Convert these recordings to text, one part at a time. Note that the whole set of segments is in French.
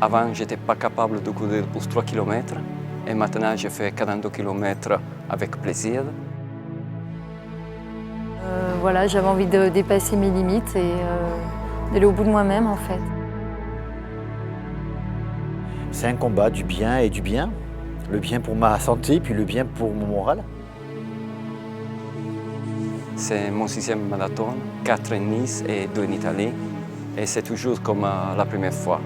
Avant, je n'étais pas capable de courir pour 3 km et maintenant, je fais 42 km avec plaisir. Voilà, j'avais envie de dépasser mes limites et d'aller au bout de moi-même en fait. C'est un combat du bien et du bien. Le bien pour ma santé, puis le bien pour mon moral. C'est mon 6e marathon, 4 en Nice et 2 en Italie. Et c'est toujours comme la première fois.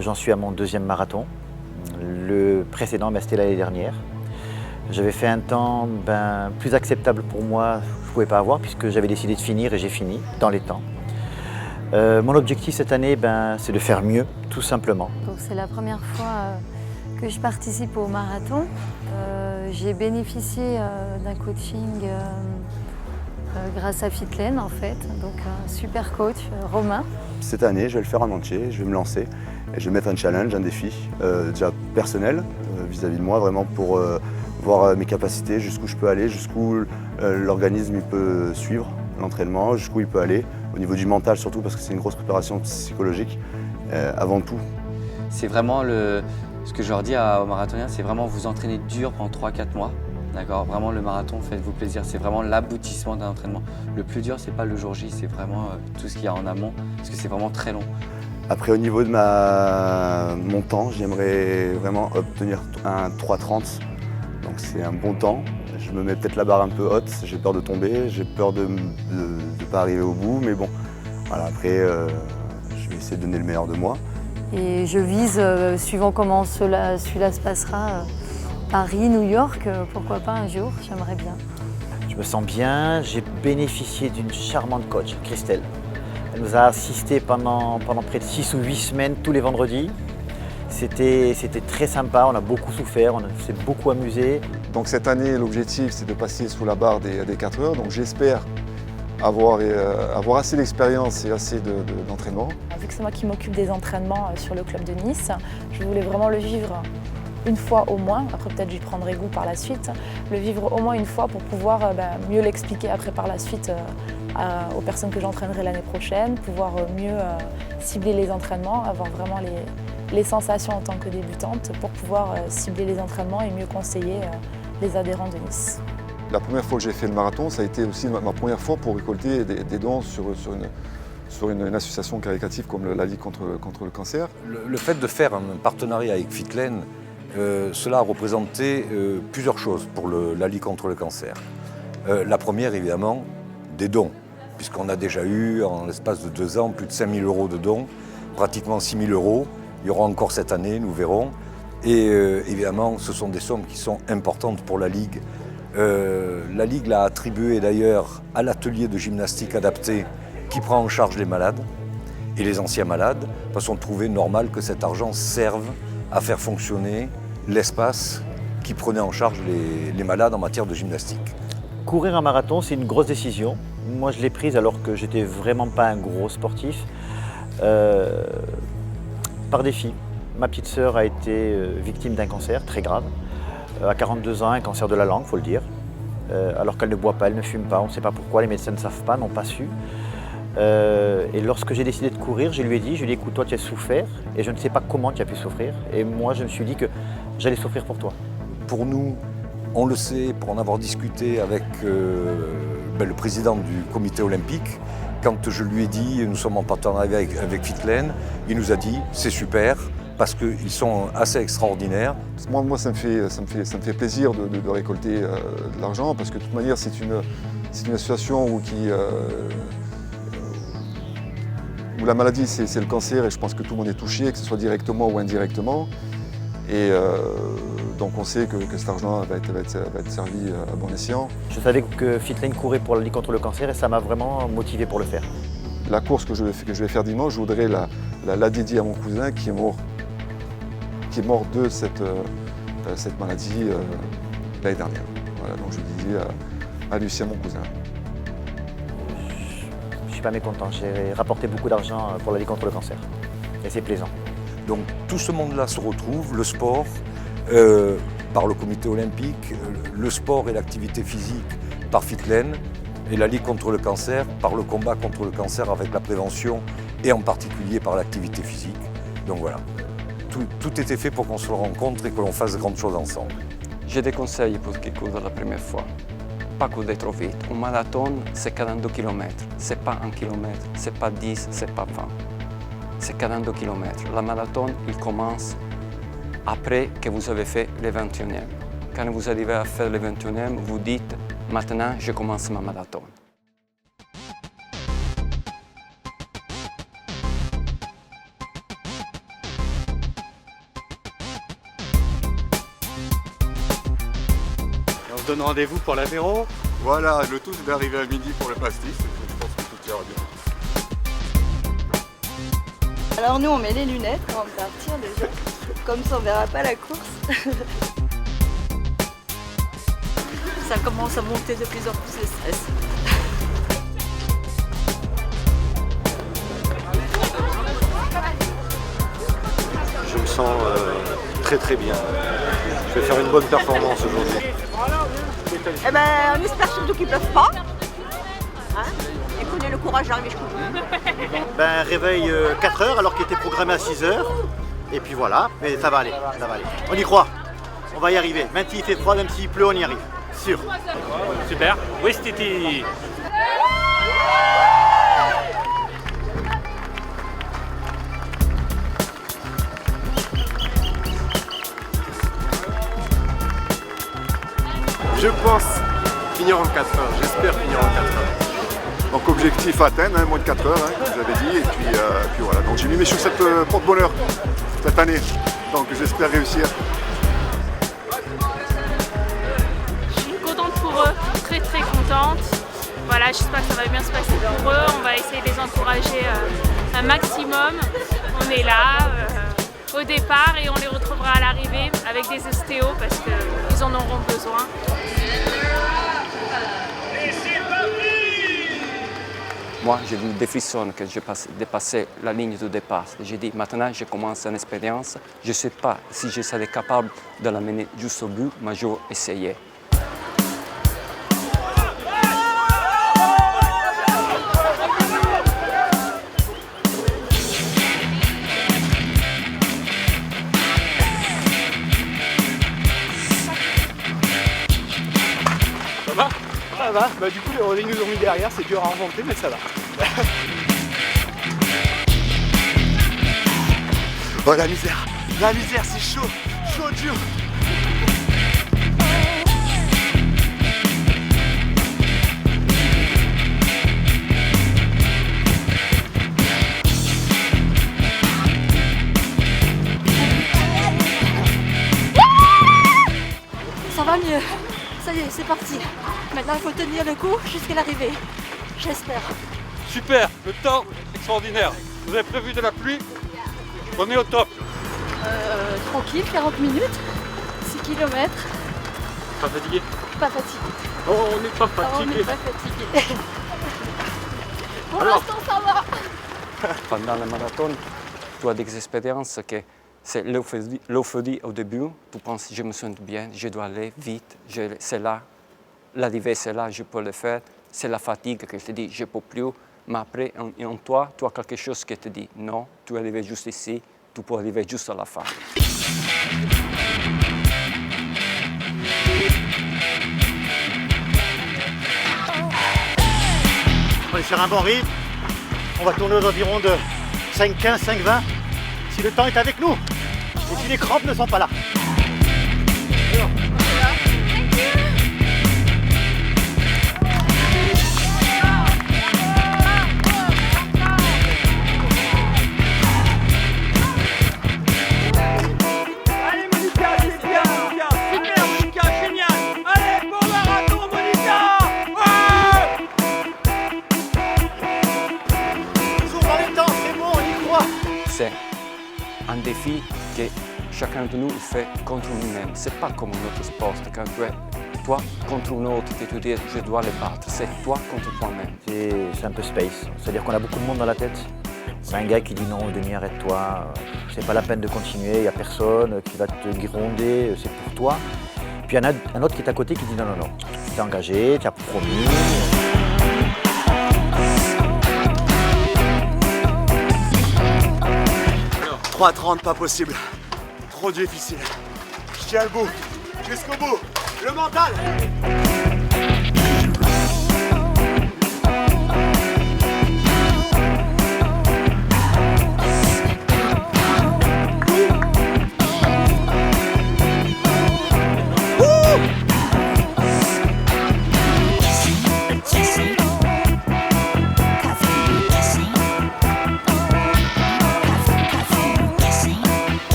J'en suis à mon 2e marathon. Le précédent, c'était l'année dernière. J'avais fait un temps plus acceptable pour moi, je ne pouvais pas avoir puisque j'avais décidé de finir et j'ai fini dans les temps. Mon objectif cette année, c'est de faire mieux, tout simplement. C'est la première fois que je participe au marathon. J'ai bénéficié d'un coaching grâce à Fitlen en fait, donc un super coach, Romain. Cette année, je vais le faire en entier, je vais me lancer et je vais mettre un challenge, un défi, déjà personnel vis-à-vis de moi, vraiment pour voir mes capacités, jusqu'où je peux aller, jusqu'où l'organisme il peut suivre l'entraînement, jusqu'où il peut aller, au niveau du mental surtout parce que c'est une grosse préparation psychologique avant tout. C'est vraiment ce que je leur dis aux marathoniens, c'est vraiment vous entraîner dur pendant 3-4 mois. D'accord, vraiment le marathon, faites-vous plaisir, c'est vraiment l'aboutissement d'un entraînement. Le plus dur, c'est pas le jour J, c'est vraiment tout ce qu'il y a en amont, parce que c'est vraiment très long. Après, au niveau de mon temps, j'aimerais vraiment obtenir un 3:30, donc c'est un bon temps. Je me mets peut-être la barre un peu haute, j'ai peur de tomber, j'ai peur de ne pas arriver au bout, mais bon, voilà, après, je vais essayer de donner le meilleur de moi. Et je vise, suivant comment celui-là se passera, Paris, New York, pourquoi pas un jour, j'aimerais bien. Je me sens bien, j'ai bénéficié d'une charmante coach, Christelle. Elle nous a assistés pendant près de 6 ou 8 semaines, tous les vendredis. C'était très sympa, on a beaucoup souffert, on s'est beaucoup amusé. Donc cette année, l'objectif, c'est de passer sous la barre des 4 heures. Donc j'espère avoir assez d'expérience et assez d'entraînement. Vu que c'est moi qui m'occupe des entraînements sur le club de Nice, je voulais vraiment le vivre une fois au moins, après peut-être j'y prendrai goût par la suite, le vivre au moins une fois pour pouvoir mieux l'expliquer après par la suite aux personnes que j'entraînerai l'année prochaine, pouvoir mieux cibler les entraînements, avoir vraiment les sensations en tant que débutante pour pouvoir cibler les entraînements et mieux conseiller les adhérents de Nice. La première fois que j'ai fait le marathon, ça a été aussi ma première fois pour récolter des dons sur une association caritative comme la Ligue contre le cancer. Le fait de faire un partenariat avec Fitlen, cela a représenté plusieurs choses pour la Ligue contre le cancer. La première, évidemment, des dons, puisqu'on a déjà eu, en l'espace de 2 ans, plus de 5 000 € de dons, pratiquement 6 000 €. Il y aura encore cette année, nous verrons. Et évidemment, ce sont des sommes qui sont importantes pour la Ligue. La Ligue l'a attribué d'ailleurs à l'atelier de gymnastique adapté qui prend en charge les malades et les anciens malades, parce qu'on trouvait normal que cet argent serve à faire fonctionner l'espace qui prenait en charge les malades en matière de gymnastique. Courir un marathon, c'est une grosse décision. Moi, je l'ai prise alors que j'étais vraiment pas un gros sportif. Par défi. Ma petite sœur a été victime d'un cancer très grave. À 42 ans, un cancer de la langue, il faut le dire. Alors qu'elle ne boit pas, elle ne fume pas, on ne sait pas pourquoi, les médecins ne savent pas, n'ont pas su. Et lorsque j'ai décidé de courir, je lui ai dit, écoute, toi tu as souffert et je ne sais pas comment tu as pu souffrir. Et moi, je me suis dit que j'allais souffrir pour toi. Pour nous, on le sait, pour en avoir discuté avec le président du comité olympique, quand je lui ai dit, nous sommes en partenariat avec Fitlen, il nous a dit, c'est super, parce qu'ils sont assez extraordinaires. Moi ça me fait plaisir de récolter de l'argent, parce que de toute manière, c'est une association où la maladie, c'est le cancer, et je pense que tout le monde est touché, que ce soit directement ou indirectement. Et donc on sait que cet argent va être servi à bon escient. Je savais que Fitlen courait pour la Ligue contre le cancer et ça m'a vraiment motivé pour le faire. La course que je vais faire dimanche, je voudrais la dédier à mon cousin qui est mort de cette maladie l'année dernière. Voilà, donc je dédie à Lucien, mon cousin. Je ne suis pas mécontent, j'ai rapporté beaucoup d'argent pour la Ligue contre le cancer et c'est plaisant. Donc tout ce monde-là se retrouve, le sport, par le comité olympique, le sport et l'activité physique par Fitlen, et la Ligue contre le cancer par le combat contre le cancer avec la prévention et en particulier par l'activité physique. Donc voilà, tout était fait pour qu'on se rencontre et que l'on fasse de grandes choses ensemble. J'ai des conseils pour qui court la première fois. Pas courir trop vite. Un marathon, c'est 42 km. Ce n'est pas 1 km, ce n'est pas 10, ce n'est pas 20. C'est 42 km. Le marathon, il commence après que vous avez fait le 21e. Quand vous arrivez à faire le 21e, vous dites « Maintenant, je commence ma marathon ». On se donne rendez-vous pour l'apéro. Voilà, le tout c'est d'arriver à midi pour le pastis. Je pense que tout ira bien. Alors nous on met les lunettes avant de partir déjà, comme ça on verra pas la course. Ça commence à monter de plus en plus le stress. Je me sens très bien. Je vais faire une bonne performance aujourd'hui. Eh ben on espère surtout qu'ils pleuvent pas. Hein, et qu'on ait le courage d'arriver jusqu'au bout. Ben, réveil 4 heures alors qu'il était programmé à 6 heures. Et puis voilà, mais ça va aller, ça va aller. On y croit, on va y arriver. Même s'il fait froid, même s'il pleut, on y arrive. Sûr. Super. Wistiti. Je pense finir en 4 heures, j'espère finir en 4 heures. Donc objectif atteint, moins de 4 heures, comme j'avais dit, et puis voilà. Donc j'ai mis mes chaussettes porte-bonheur cette année, donc j'espère réussir. Je suis contente pour eux, très contente. Voilà, j'espère que ça va bien se passer pour eux, on va essayer de les encourager un maximum. On est là au départ et on les retrouvera à l'arrivée avec des ostéos parce qu'ils en auront besoin. Moi, j'ai vu des frissons quand j'ai dépassé la ligne de départ. J'ai dit, maintenant, je commence une expérience. Je ne sais pas si je serai capable de la mener jusqu'au but, mais je vais essayer. Ça va. Bah, du coup, ils nous ont mis derrière, c'est dur à remonter, mais ça va. Oh la misère, c'est chaud, dur. Ça va mieux. Ça y est, c'est parti. Maintenant il faut tenir le coup jusqu'à l'arrivée. J'espère. Super, le temps extraordinaire. Vous avez prévu de la pluie? On est au top. Tranquille, 40 minutes, 6 km. Pas fatigué? Pas fatigué. Oh, on n'est pas On fatigué. n'est pas fatigué. Pour l'instant, ça va. Pendant le marathon, tu as des expériences que c'est l'euphorie au début. Tu penses, je me sens bien, je dois aller vite, c'est là. L'arrivée, c'est là, je peux le faire. C'est la fatigue qui te dit, je ne peux plus. Mais après, en toi, tu as quelque chose qui te dit, non, tu es arrivé juste ici, tu peux arriver juste à la fin. On est sur un bon rythme. On va tourner aux environs de 5,15, 5,20. Si le temps est avec nous et si les crampes ne sont pas là. C'est un défi que chacun de nous fait contre nous-mêmes. Ce n'est pas comme un autre sport, quand tu es toi contre un autre, que tu dis je dois le battre. C'est toi contre toi-même. C'est un peu space, c'est-à-dire qu'on a beaucoup de monde dans la tête. C'est un gars qui dit non, Denis, arrête-toi, c'est pas la peine de continuer, il n'y a personne qui va te gronder, c'est pour toi. Puis il y en a un autre qui est à côté qui dit non, non, non, tu t'es engagé, tu as promis. 3,30, pas possible. Trop difficile. Je tiens le bout. Jusqu'au bout. Le mental.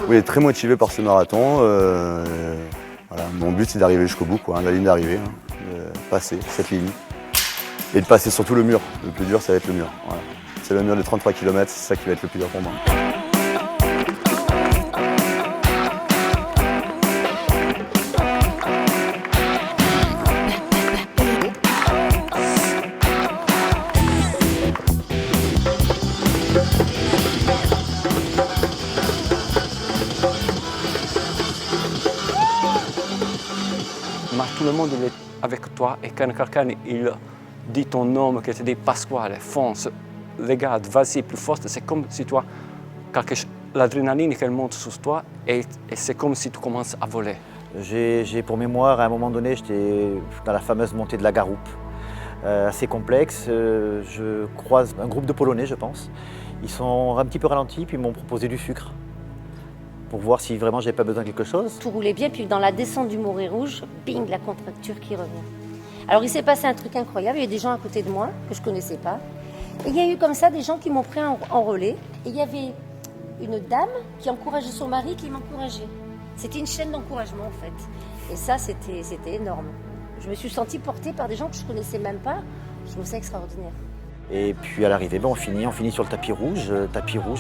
Oui, très motivé par ce marathon. Voilà, mon but c'est d'arriver jusqu'au bout, quoi, la ligne d'arrivée, de passer cette ligne. Et de passer surtout le mur. Le plus dur, ça va être le mur. Voilà. C'est le mur de 33 km, c'est ça qui va être le plus dur pour moi. Mais tout le monde il est avec toi et quand quelqu'un il dit ton nom, qu'il te dit Pasquale, fonce, regarde, vas-y plus fort, c'est comme si toi, l'adrénaline qu'elle monte sur toi et c'est comme si tu commences à voler. J'ai pour mémoire, à un moment donné, j'étais dans la fameuse montée de la Garoupe, assez complexe. Je croise un groupe de Polonais, je pense. Ils sont un petit peu ralentis, puis ils m'ont proposé du sucre pour voir si vraiment j'avais pas besoin de quelque chose. Tout roulait bien, puis dans la descente du Moret Rouge, bing, la contracture qui revient. Alors il s'est passé un truc incroyable, il y a des gens à côté de moi que je ne connaissais pas. Et il y a eu comme ça des gens qui m'ont pris en relais. Et il y avait une dame qui encourageait son mari, qui m'encourageait. C'était une chaîne d'encouragement en fait. Et ça, c'était énorme. Je me suis sentie portée par des gens que je ne connaissais même pas. Je trouve ça extraordinaire. Et puis à l'arrivée, on finit sur le tapis rouge.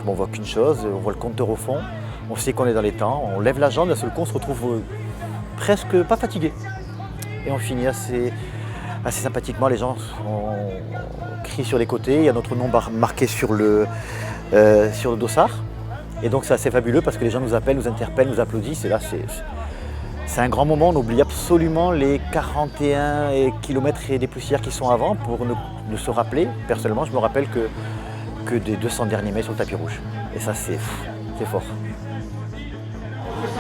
On voit qu'une chose, on voit le compteur au fond. On sait qu'on est dans les temps, on lève la jambe, d'un seul coup on se retrouve presque pas fatigué. Et on finit assez sympathiquement, les gens crient sur les côtés, il y a notre nom marqué sur le dossard. Et donc c'est assez fabuleux parce que les gens nous appellent, nous interpellent, nous applaudissent. Et là c'est un grand moment, on oublie absolument les 41 km et des poussières qui sont avant pour ne se rappeler. Personnellement, je me rappelle que des 200 derniers mètres sur le tapis rouge. Et ça c'est fort.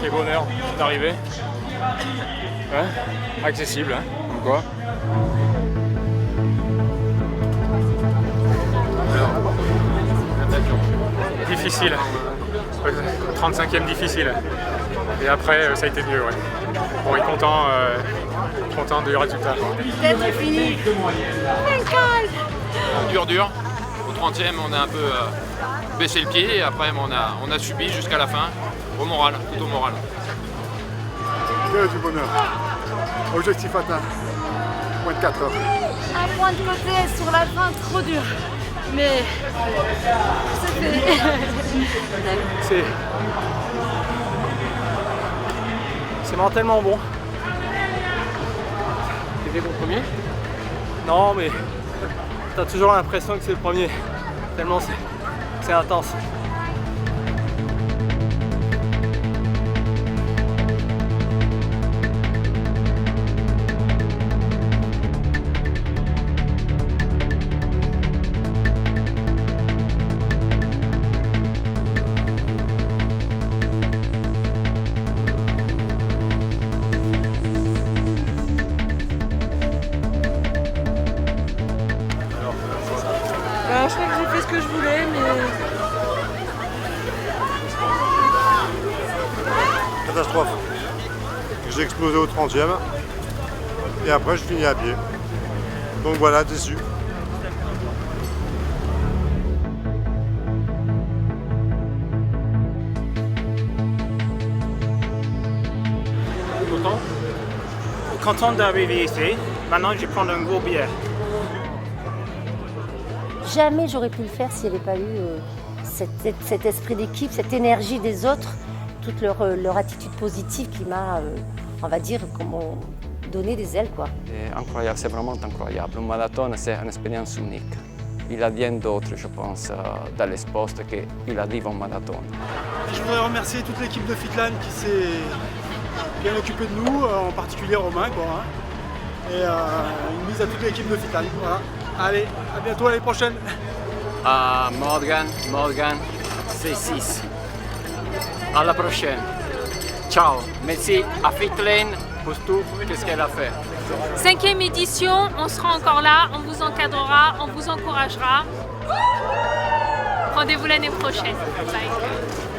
Quel bonheur d'arriver. Ouais, accessible, hein, comme quoi. Difficile. 35e difficile. Et après, ça a été mieux, ouais. Bon, il est content du résultat. Peut-être est fini. Dur. Au 30e, on a un peu baissé le pied et après, on a subi jusqu'à la fin. Au moral, tout au moral. Que du bonheur. Objectif atteint. Moins de 4 heures. Un point de côté sur la fin, trop dur. Mais c'est mentalement bon. C'était ton premier? Non, mais t'as toujours l'impression que c'est le premier. Tellement c'est intense. Je crois que j'ai fait ce que je voulais, mais... Catastrophe. J'ai explosé au 30e. Et après, je finis à pied. Donc voilà, déçu. Content? Content d'arriver ici. Maintenant, je vais prendre un gros billet. Jamais j'aurais pu le faire s'il n'y avait pas eu cet esprit d'équipe, cette énergie des autres, toute leur attitude positive qui m'a, on va dire, donné des ailes, quoi. C'est incroyable, c'est vraiment incroyable. Un marathon, c'est une expérience unique. Il n'y a rien d'autre, je pense, dans les sports qu'il arrive en marathon. Je voudrais remercier toute l'équipe de Fitland qui s'est bien occupée de nous, en particulier Romain, quoi, hein. Et une mise à toute l'équipe de Fitland. Voilà. Allez, à bientôt l'année prochaine. Morgan, c'est 6. À la prochaine. Ciao. Merci à Fitland pour tout ce qu'elle a fait. 5e édition, on sera encore là, on vous encadrera, on vous encouragera. Rendez-vous l'année prochaine. Bye.